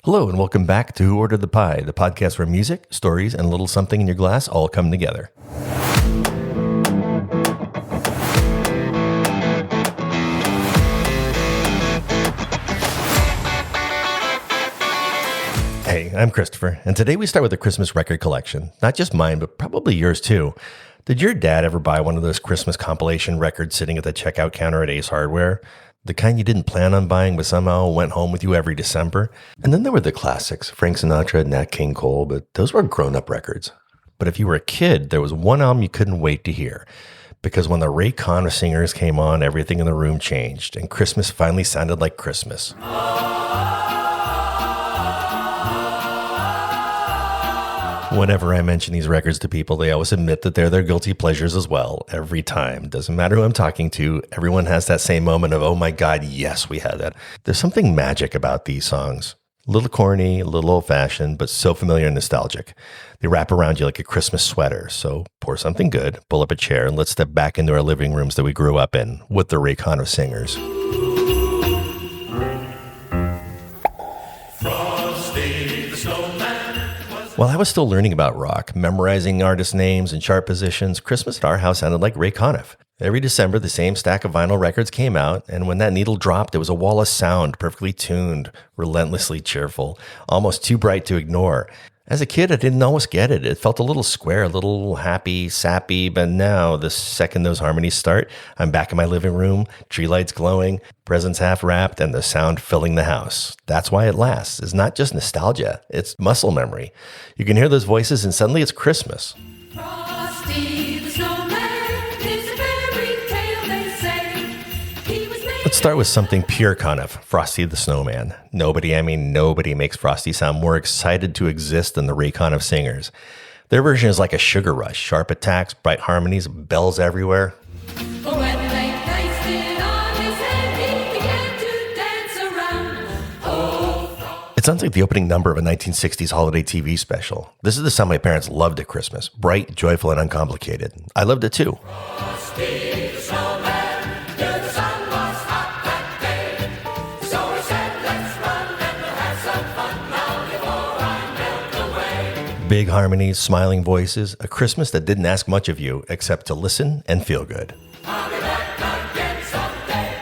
Hello and welcome back to Who Ordered the Pie, the podcast where music, stories, and a little something in your glass all come together. Hey, I'm Christopher, and today we start with a Christmas record collection. Not just mine, but probably yours too. Did your dad ever buy one of those Christmas compilation records sitting at the checkout counter at Ace Hardware? The kind you didn't plan on buying, but somehow went home with you every December? And then there were the classics, Frank Sinatra, Nat King Cole, but those were grown-up records. But if you were a kid, there was one album you couldn't wait to hear. Because when the Ray Conniff singers came on, everything in the room changed, and Christmas finally sounded like Christmas. Whenever I mention these records to people, they always admit that they're their guilty pleasures as well, every time. Doesn't matter who I'm talking to, everyone has that same moment of, oh my God, yes, we had that. There's something magic about these songs. A little corny, a little old-fashioned, but so familiar and nostalgic. They wrap around you like a Christmas sweater. So pour something good, pull up a chair, and let's step back into our living rooms that we grew up in with the Ray Conniff singers. While I was still learning about rock, memorizing artist names and chart positions, Christmas at our house sounded like Ray Conniff. Every December, the same stack of vinyl records came out, and when that needle dropped, it was a wall of sound, perfectly tuned, relentlessly cheerful, almost too bright to ignore. As a kid, I didn't always get it. It felt a little square, a little happy, sappy, but now, the second those harmonies start, I'm back in my living room, tree lights glowing, presents half wrapped, and the sound filling the house. That's why it lasts. It's not just nostalgia, it's muscle memory. You can hear those voices and suddenly it's Christmas. Frosty the Snowman is a fairy tale, they say. He was made. Let's start with something pure Conniff, Frosty the Snowman. Nobody makes Frosty sound more excited to exist than the Ray Conniff singers. Their version is like a sugar rush, sharp attacks, bright harmonies, bells everywhere. But when they placed it on his head, he began to dance around. Oh, It sounds like the opening number of a 1960s holiday TV special. This is the sound my parents loved at Christmas. Bright, joyful, and uncomplicated. I loved it too. Frosty the Snowman, knew the sun was hot that day. So he said, let's run and we'll have some fun now before I melt away. Big harmonies, smiling voices, a Christmas that didn't ask much of you except to listen and feel good. I'll be back again someday.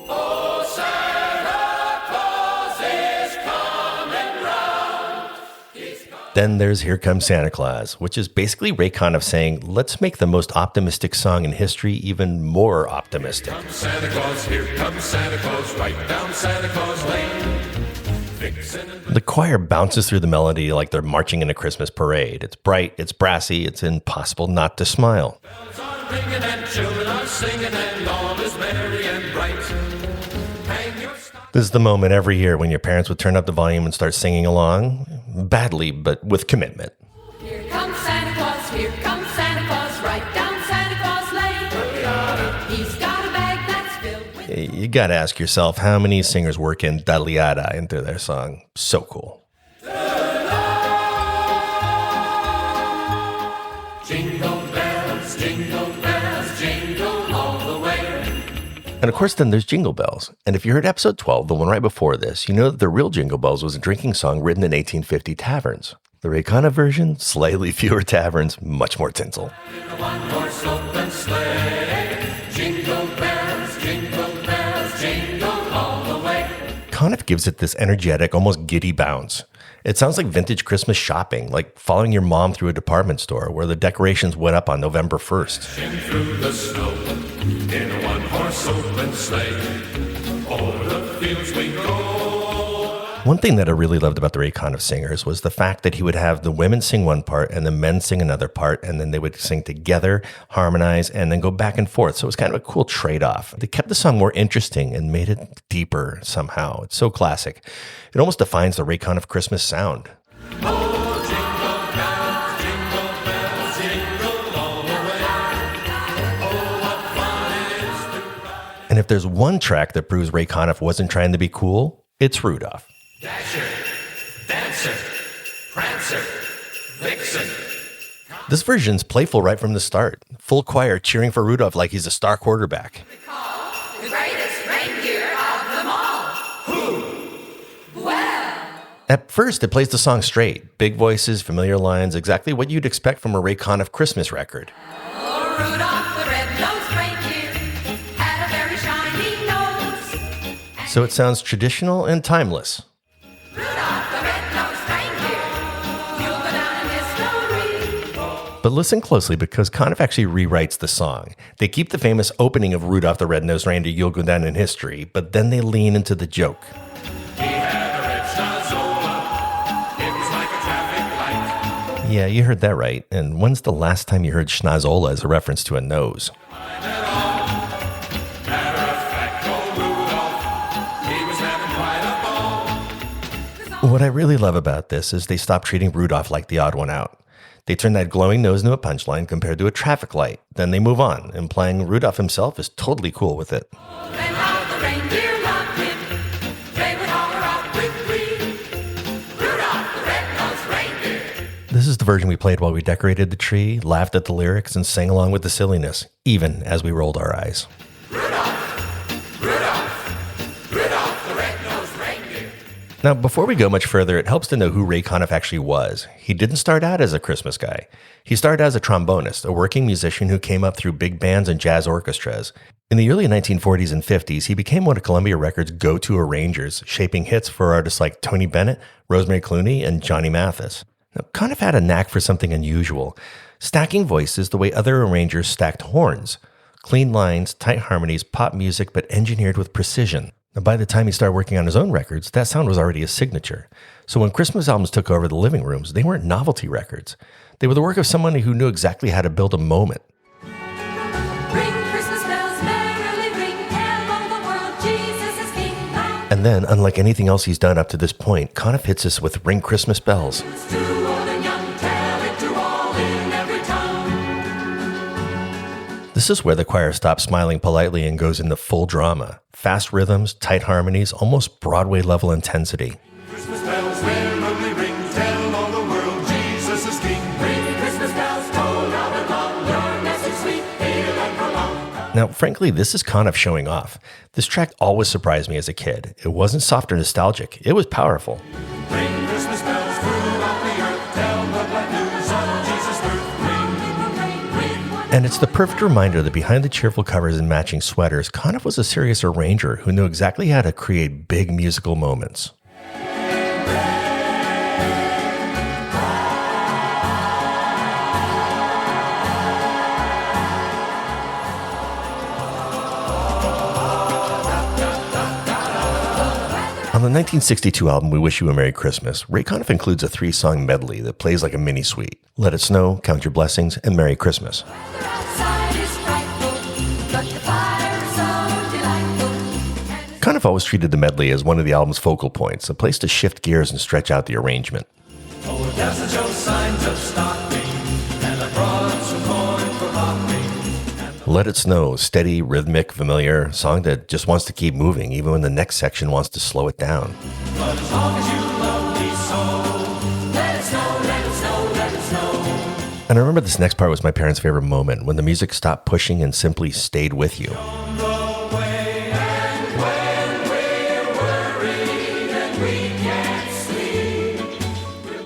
Oh, Santa Claus is coming round. He's coming. Then there's Here Comes Santa Claus, which is basically Ray Conniff saying, let's make the most optimistic song in history even more optimistic. Comes Santa Claus, here comes Santa Claus, right down Santa Claus Lane. Vixen and The choir bounces through the melody like they're marching in a Christmas parade. It's bright, it's brassy, it's impossible not to smile. bells are ringing and children are singing and all is merry and bright. Hang your stock. This is the moment every year when your parents would turn up the volume and start singing along, badly, but with commitment. Here comes Santa Claus, right down Santa Claus Lane. He's got a bag that's filled with You gotta ask yourself how many singers work in Dadliada into their song. So cool. Jingle bells, jingle all the way. And of course, then there's Jingle Bells. And if you heard episode 12, the one right before this, you know that the real Jingle Bells was a drinking song written in 1850 taverns. The Ray Conniff version, slightly fewer taverns, much more tinsel. In a one-horse open sleigh. Jingle bells, jingle all the way. Conniff gives it this energetic, almost giddy bounce. It sounds like vintage Christmas shopping, like following your mom through a department store where the decorations went up on November 1st. In through the snow, in a one-horse open sleigh. O'er the fields we go. One thing that I really loved about the Ray Conniff singers was the fact that he would have the women sing one part and the men sing another part, and then they would sing together, harmonize, and then go back and forth. So it was kind of a cool trade-off. They kept the song more interesting and made it deeper somehow. It's so classic. It almost defines the Ray Conniff Christmas sound. Oh, jingle bells, jingle all the way. Oh, what fun it is to ride. And if there's one track that proves Ray Conniff wasn't trying to be cool, it's Rudolph. Dasher, Dancer, Prancer, Vixen. This version's playful right from the start. Full choir cheering for Rudolph like he's a star quarterback. the greatest reindeer of them all. Who? Well, At first, it plays the song straight. Big voices, familiar lines, exactly what you'd expect from a Ray Conniff Christmas record. Oh, Rudolph the red-nosed reindeer had a very shiny nose. So it sounds traditional and timeless. Rudolph the red-nosed reindeer, you'll go down in history. But listen closely because Conniff actually rewrites the song. They keep the famous opening of Rudolph the Red-Nosed Reindeer, You'll Go Down in History, but then they lean into the joke. He had a red schnozola. It was like a traffic light. Yeah, you heard that right. And when's the last time you heard schnozola as a reference to a nose? Matter of fact, old Rudolph, he was having quite a ball. What I really love about this is they stop treating Rudolph like the odd one out. They turn that glowing nose into a punchline compared to a traffic light. Then they move on, implying Rudolph himself is totally cool with it. And how the reindeer loved him, they would holler out with glee. Rudolph the red-nosed reindeer. This is the version we played while we decorated the tree, laughed at the lyrics, and sang along with the silliness, even as we rolled our eyes. Rudolph, Rudolph, Rudolph the red-nosed reindeer. Now, before we go much further, it helps to know who Ray Conniff actually was. He didn't start out as a Christmas guy. He started as a trombonist, a working musician who came up through big bands and jazz orchestras. In the early 1940s and 50s, he became one of Columbia Records' go-to arrangers, shaping hits for artists like Tony Bennett, Rosemary Clooney, and Johnny Mathis. Now, Conniff had a knack for something unusual, stacking voices the way other arrangers stacked horns. Clean lines, tight harmonies, pop music, but engineered with precision. Now, by the time he started working on his own records, that sound was already his signature. So when Christmas albums took over the living rooms, they weren't novelty records. They were the work of someone who knew exactly how to build a moment. Ring Christmas bells, merrily ring, tell all the world Jesus is King. And then, unlike anything else he's done up to this point, Conniff hits us with Ring Christmas Bells. To old and young, tell it to all in every tongue. This is where the choir stops smiling politely and goes into full drama. Fast rhythms, tight harmonies, almost Broadway-level intensity. Christmas bells merrily ring, tell all the world Jesus is King. Ring Christmas bells, toll loud and long, your message sweet, heal and prolong. Now, frankly, this is Conniff showing off. This track always surprised me as a kid. It wasn't soft or nostalgic. It was powerful. Ring Christmas bells throughout the earth, tell the glad news of Jesus' birth. And it's the perfect reminder that behind the cheerful covers and matching sweaters, Conniff was a serious arranger who knew exactly how to create big musical moments. On the 1962 album We Wish You a Merry Christmas, Ray Conniff includes a 3-song medley that plays like a mini suite. Let It Snow, Count Your Blessings, and Merry Christmas. Weather outside is frightful, but the fire is so delightful. Conniff always treated the medley as one of the album's focal points, a place to shift gears and stretch out the arrangement. Oh, Dasher showed signs of stocking, and I brought some corn for popping. Let It Snow, steady, rhythmic, familiar, song that just wants to keep moving even when the next section wants to slow it down. But as long as you love me so, Let it snow, let it snow, let it snow. And I remember this next part was my parents' favorite moment, when the music stopped pushing and simply stayed with you.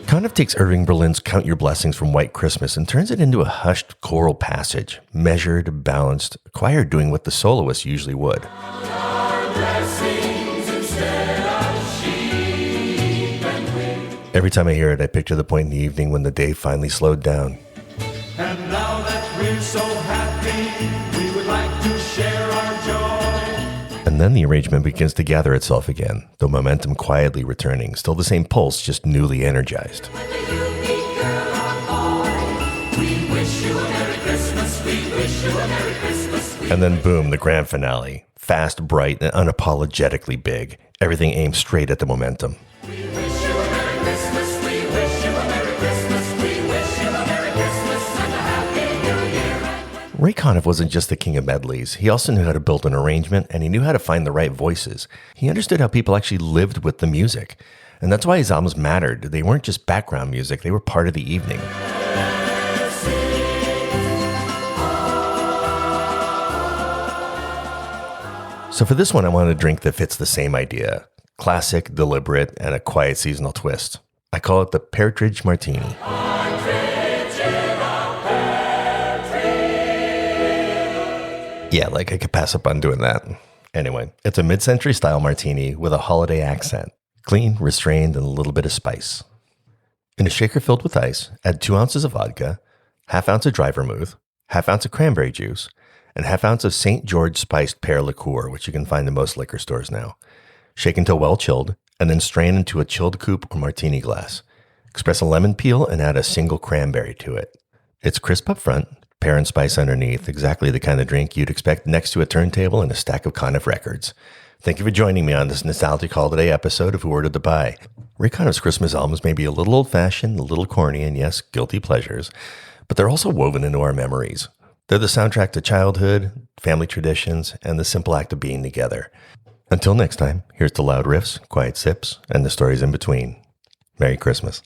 Conniff takes Irving Berlin's Count Your Blessings from White Christmas and turns it into a hushed choral passage, measured, balanced, a choir doing what the soloist usually would. Every time I hear it, I picture the point in the evening when the day finally slowed down. and now that we're so happy, we would like to share our joy. And then the arrangement begins to gather itself again, the momentum quietly returning, still the same pulse, just newly energized. Whether you be girl or boy, we wish you a Merry Christmas, we wish you a Merry Christmas. And then boom, the grand finale. Fast, bright, and unapologetically big. Everything aimed straight at the momentum. We wish you a Merry Christmas, we wish you a Merry Christmas, we wish you a Merry Christmas and a Happy New Year. Ray Conniff wasn't just the king of medleys. He also knew how to build an arrangement, and he knew how to find the right voices. He understood how people actually lived with the music. And that's why his albums mattered. They weren't just background music, they were part of the evening. So for this one, I wanted a drink that fits the same idea. Classic, deliberate, and a quiet seasonal twist. I call it the Peartridge Martini. Yeah, like I could pass up on doing that. Anyway, it's a mid-century style martini with a holiday accent. Clean, restrained, and a little bit of spice. In a shaker filled with ice, add 2 ounces of vodka, half ounce of dry vermouth, half ounce of cranberry juice, and half ounce of St. George spiced pear liqueur, which you can find in most liquor stores now. Shake until well chilled, and then strain into a chilled coupe or martini glass. Express a lemon peel and add a single cranberry to it. It's crisp up front, pear and spice underneath, exactly the kind of drink you'd expect next to a turntable and a stack of Conniff records. Thank you for joining me on this nostalgic holiday episode of Who Ordered the Pie. Ray Conniff's Christmas albums may be a little old-fashioned, a little corny, and yes, guilty pleasures, but they're also woven into our memories. They're the soundtrack to childhood, family traditions, and the simple act of being together. Until next time, here's to loud riffs, quiet sips, and the stories in between. Merry Christmas.